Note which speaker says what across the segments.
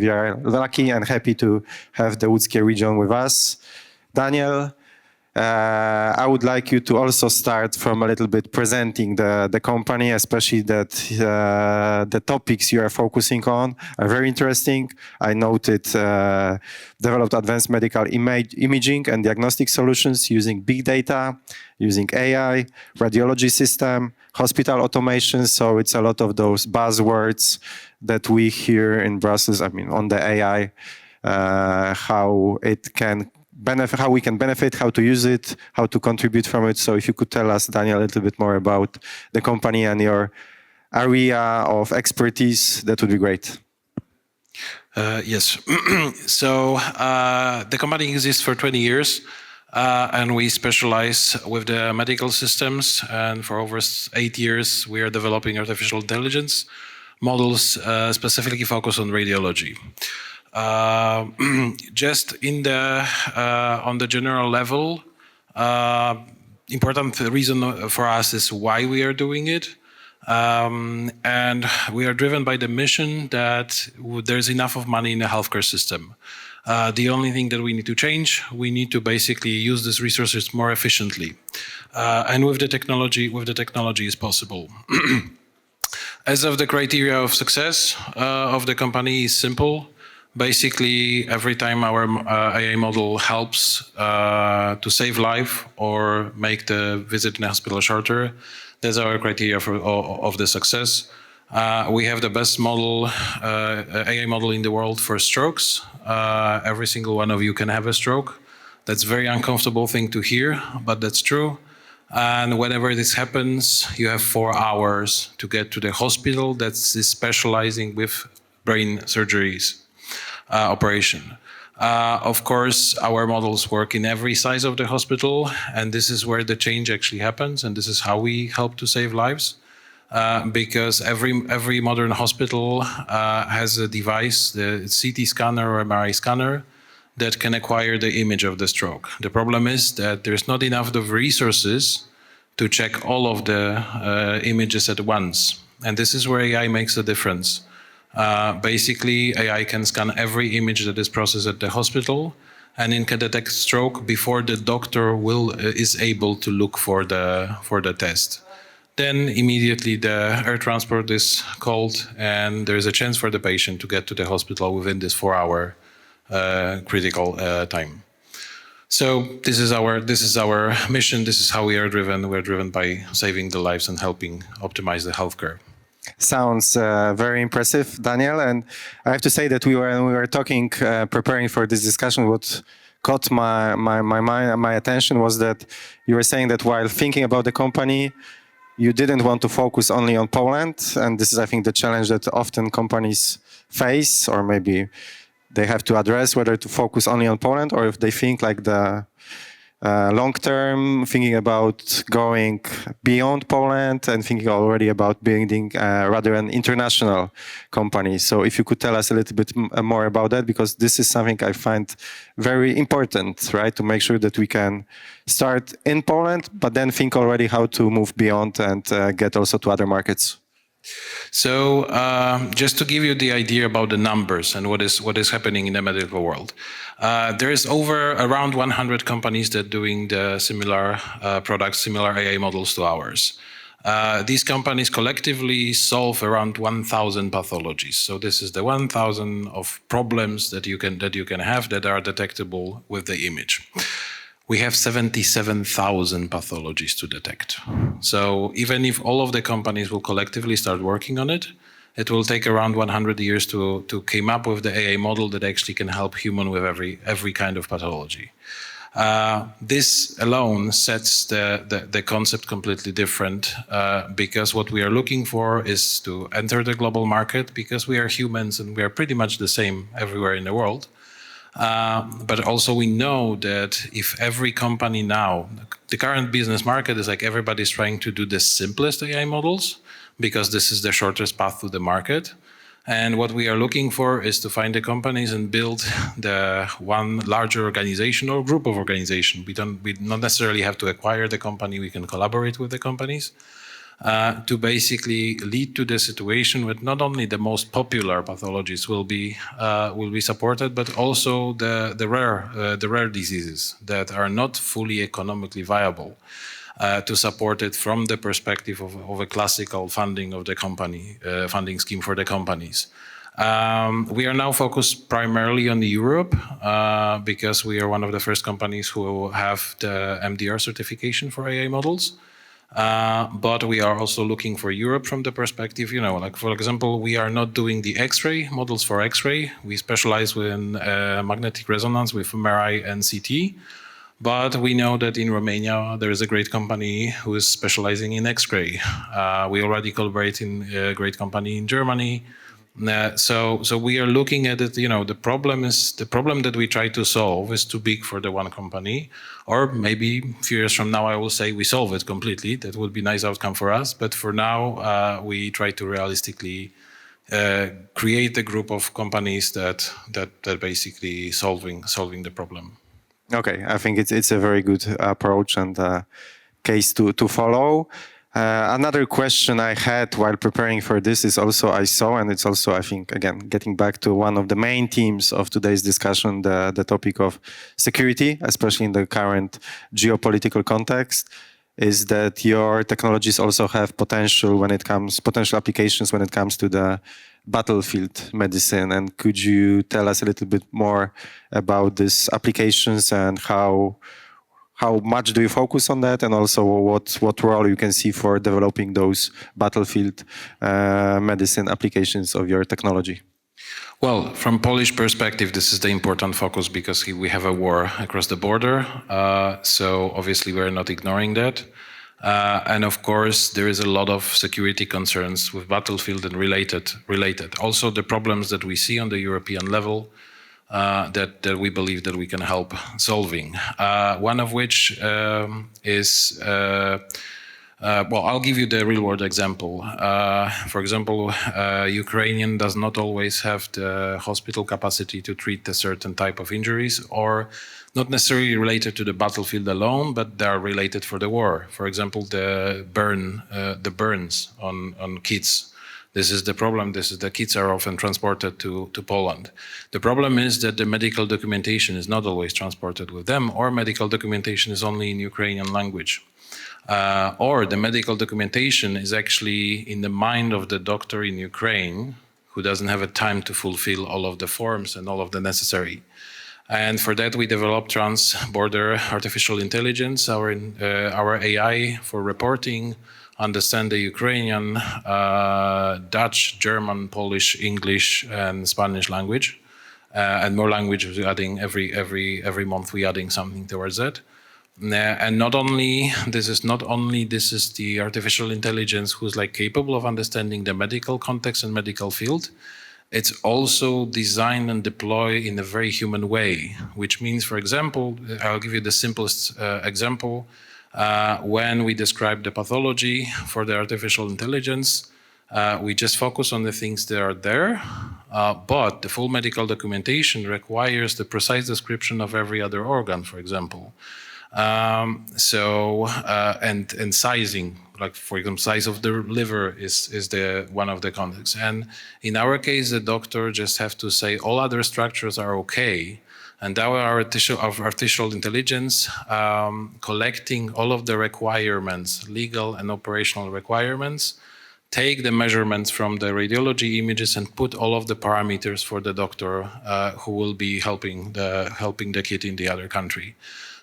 Speaker 1: we are lucky and happy to have the Łódzkie region with us. Daniel, I would like you to also start from a little bit presenting the company, especially that the topics you are focusing on are very interesting. I noted developed advanced medical imaging and diagnostic solutions using big data, using AI, radiology system, hospital automation. So it's a lot of those buzzwords that we hear in Brussels. I mean, on the AI, how it can benefit, how we can benefit, how to use it, how to contribute from it. So if you could tell us, Daniel, a little bit more about the company and your area of expertise, that would be great.
Speaker 2: Yes. So the company exists for 20 years and we specialize with the medical systems. And for over 8 years, we are developing artificial intelligence models specifically focused on radiology. Just on the general level, important reason for us is why we are doing it. And we are driven by the mission that there's enough of money in the healthcare system. The only thing that we need to change, we need to basically use these resources more efficiently. And with the technology is possible. As of the criteria of success of the company is simple. Basically, every time our AI model helps to save life or make the visit in the hospital shorter, that's our criteria of the success. We have the best model, AI model in the world for strokes. Every single one of you can have a stroke. That's a very uncomfortable thing to hear, but that's true. And whenever this happens, you have 4 hours to get to the hospital that's specializing with brain surgeries. Operation. Of course, our models work in every size of the hospital, and this is where the change actually happens, and this is how we help to save lives. Because every modern hospital has a device, the CT scanner or MRI scanner, that can acquire the image of the stroke. The problem is that there's not enough of resources to check all of the images at once, and this is where AI makes a difference. Basically, AI can scan every image that is processed at the hospital and it can detect stroke before the doctor is able to look for the test. Then immediately the air transport is called and there is a chance for the patient to get to the hospital within this 4-hour critical time. So this is our mission. This is how we are driven. We're driven by saving the lives and helping optimize the healthcare.
Speaker 1: Sounds very impressive, Daniel. And I have to say that we were talking, preparing for this discussion, what caught my attention was that you were saying that while thinking about the company, you didn't want to focus only on Poland. And this is, I think, the challenge that often companies face, or maybe they have to address whether to focus only on Poland or if they think like the long term, thinking about going beyond Poland and thinking already about building rather an international company. So if you could tell us a little bit more about that, because this is something I find very important, right? To make sure that we can start in Poland, but then think already how to move beyond and get also to other markets.
Speaker 2: So just to give you the idea about the numbers and what is happening in the medical world, there is around 100 companies that are doing the similar products, similar AI models to ours. These companies collectively solve around 1,000 pathologies. So this is the 1,000 of problems that you can have that are detectable with the image. We have 77,000 pathologies to detect. So even if all of the companies will collectively start working on it, it will take around 100 years to come up with the AI model that actually can help human with every kind of pathology. This alone sets the concept completely different because what we are looking for is to enter the global market because we are humans and we are pretty much the same everywhere in the world. But also we know that if every company now, the current business market is like everybody's trying to do the simplest AI models because this is the shortest path to the market. And what we are looking for is to find the companies and build the one larger organization or group of organizations. We don't necessarily have to acquire the company, we can collaborate with the companies. to basically lead to the situation where not only the most popular pathologies will be supported, but also the rare diseases that are not fully economically viable. To support it from the perspective of a classical funding of the company, funding scheme for the companies. We are now focused primarily on Europe because we are one of the first companies who have the MDR certification for AI models. But we are also looking for Europe from the perspective, like for example, we are not doing the X-ray models for X-ray. We specialize in magnetic resonance with MRI and CT. But we know that in Romania, there is a great company who is specializing in X-ray. We already collaborate in a great company in Germany. So we are looking at it, the problem that we try to solve is too big for the one company, or maybe a few years from now, I will say we solve it completely. That would be a nice outcome for us. But for now, we try to realistically create a group of companies that basically solving the problem.
Speaker 1: Okay, I think it's a very good approach and case to follow. Another question I had while preparing for this is also I saw, and it's also, I think, again, getting back to one of the main themes of today's discussion, the topic of security, especially in the current geopolitical context, is that your technologies also have potential applications when it comes to the battlefield medicine. And could you tell us a little bit more about these applications and how much do you focus on that, and also what role you can see for developing those battlefield medicine applications of your technology?
Speaker 2: Well, from Polish perspective, this is the important focus because we have a war across the border. So obviously we're not ignoring that. And of course, there is a lot of security concerns with battlefield and related. Also the problems that we see on the European level that we believe that we can help solving. One of which is well, I'll give you the real-world example. For example, Ukrainian does not always have the hospital capacity to treat a certain type of injuries, or not necessarily related to the battlefield alone, but they are related for the war. For example, the burns on kids. This is the problem. The kids are often transported to Poland. The problem is that the medical documentation is not always transported with them, or medical documentation is only in Ukrainian language. Or the medical documentation is actually in the mind of the doctor in Ukraine who doesn't have a time to fulfill all of the forms and all of the necessary. And for that, we developed trans-border artificial intelligence, our AI for reporting, understand the Ukrainian, Dutch, German, Polish, English, and Spanish language. And more languages we're adding every month we're adding something towards that. And this is the artificial intelligence who's like capable of understanding the medical context and medical field. It's also designed and deployed in a very human way, which means, for example, I'll give you the simplest example. When we describe the pathology for the artificial intelligence, we just focus on the things that are there, but the full medical documentation requires the precise description of every other organ, for example. And sizing, like for example, size of the liver is one of the contexts. And in our case, the doctor just have to say all other structures are okay. And our artificial intelligence collecting all of the requirements, legal and operational requirements, take the measurements from the radiology images and put all of the parameters for the doctor who will be helping the kid in the other country.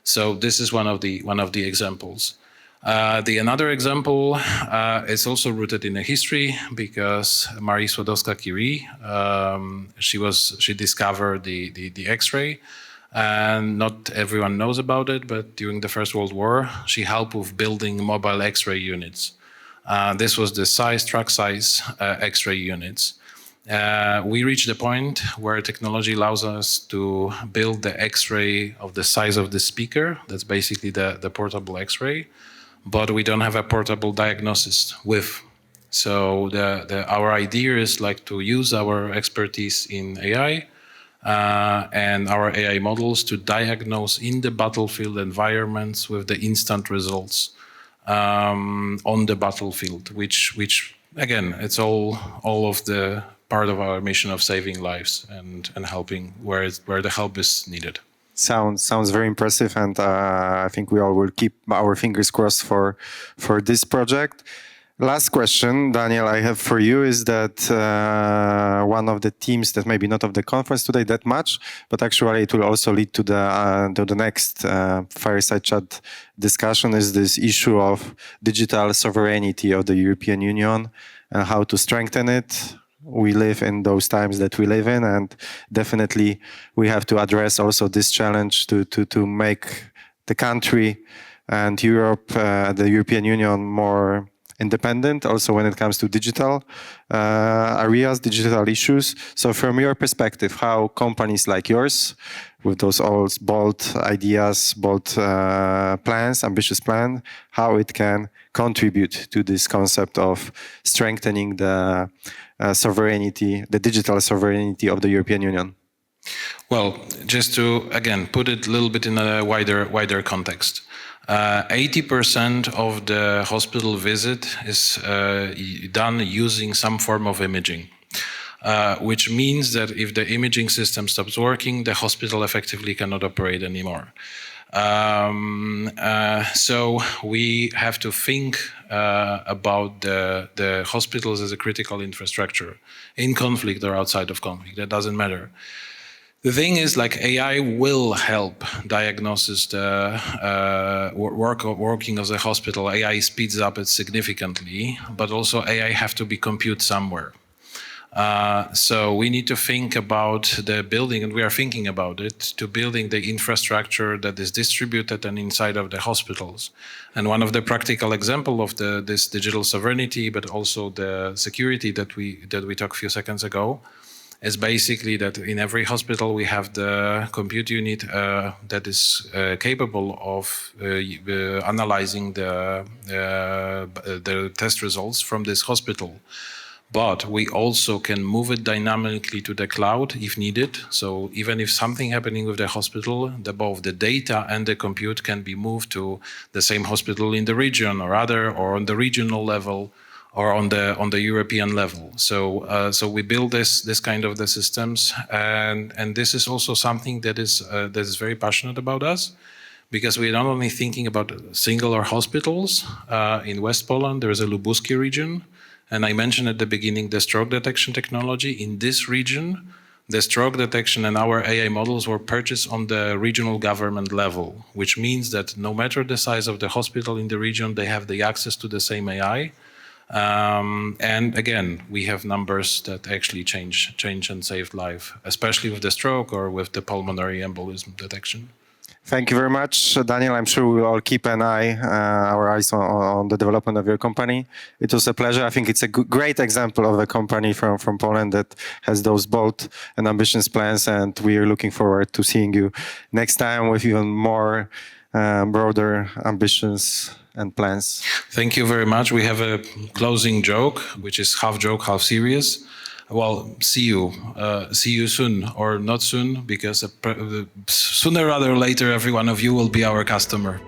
Speaker 2: So this is one of the examples. Another example is also rooted in a history because Marie Skłodowska-Curie, she discovered the X-ray, and not everyone knows about it. But during the First World War, she helped with building mobile X-ray units. This was the truck size X-ray units. We reached the point where technology allows us to build the X-ray of the size of the speaker. That's basically the portable X-ray, but we don't have a portable diagnosis with. So our idea is like to use our expertise in AI and our AI models to diagnose in the battlefield environments with the instant results. on the battlefield, which again, it's all of the part of our mission of saving lives and helping where the help is needed.
Speaker 1: Sounds very impressive, and I think we all will keep our fingers crossed for this project. Last question, Daniel, I have for you is that one of the themes that maybe not of the conference today that much, but actually it will also lead to the next Fireside Chat discussion is this issue of digital sovereignty of the European Union and how to strengthen it. We live in those times that we live in, and definitely we have to address also this challenge to make the country and Europe, the European Union, more independent also when it comes to digital areas, digital issues. So from your perspective, how companies like yours with those all bold ideas, bold plans, ambitious plan, how it can contribute to this concept of strengthening the sovereignty, the digital sovereignty of the European Union?
Speaker 2: Well, just to, again, put it a little bit in a wider context. 80% of the hospital visit is done using some form of imaging, which means that if the imaging system stops working, the hospital effectively cannot operate anymore. So we have to think about the hospitals as a critical infrastructure, in conflict or outside of conflict, that doesn't matter. The thing is, like, AI will help diagnosis the working of the hospital. AI speeds up it significantly, but also AI have to be computed somewhere. So we need to think about the building, and we are thinking about it, to building the infrastructure that is distributed and inside of the hospitals. And one of the practical example of this digital sovereignty, but also the security that we talked a few seconds ago, is basically that in every hospital we have the compute unit that is capable of analyzing the test results from this hospital. But we also can move it dynamically to the cloud if needed. So even if something happening with the hospital, both the data and the compute can be moved to the same hospital in the region or on the regional level, or on the European level. So we build this kind of the systems, and this is also something that is very passionate about us, because we're not only thinking about singular hospitals. In West Poland, there is a Lubuski region, and I mentioned at the beginning the stroke detection technology. In this region, the stroke detection and our AI models were purchased on the regional government level, which means that no matter the size of the hospital in the region, they have the access to the same AI. And again, we have numbers that actually change and save life, especially with the stroke or with the pulmonary embolism detection.
Speaker 1: Thank you very much, Daniel. I'm sure we'll all keep our eyes on the development of your company. It was a pleasure. I think it's a great example of a company from Poland that has those bold and ambitious plans, and we are looking forward to seeing you next time with even more broader ambitions and plans.
Speaker 2: Thank you very much. We have a closing joke, which is half joke, half serious. Well, see you soon, or not soon, because sooner rather or later, every one of you will be our customer.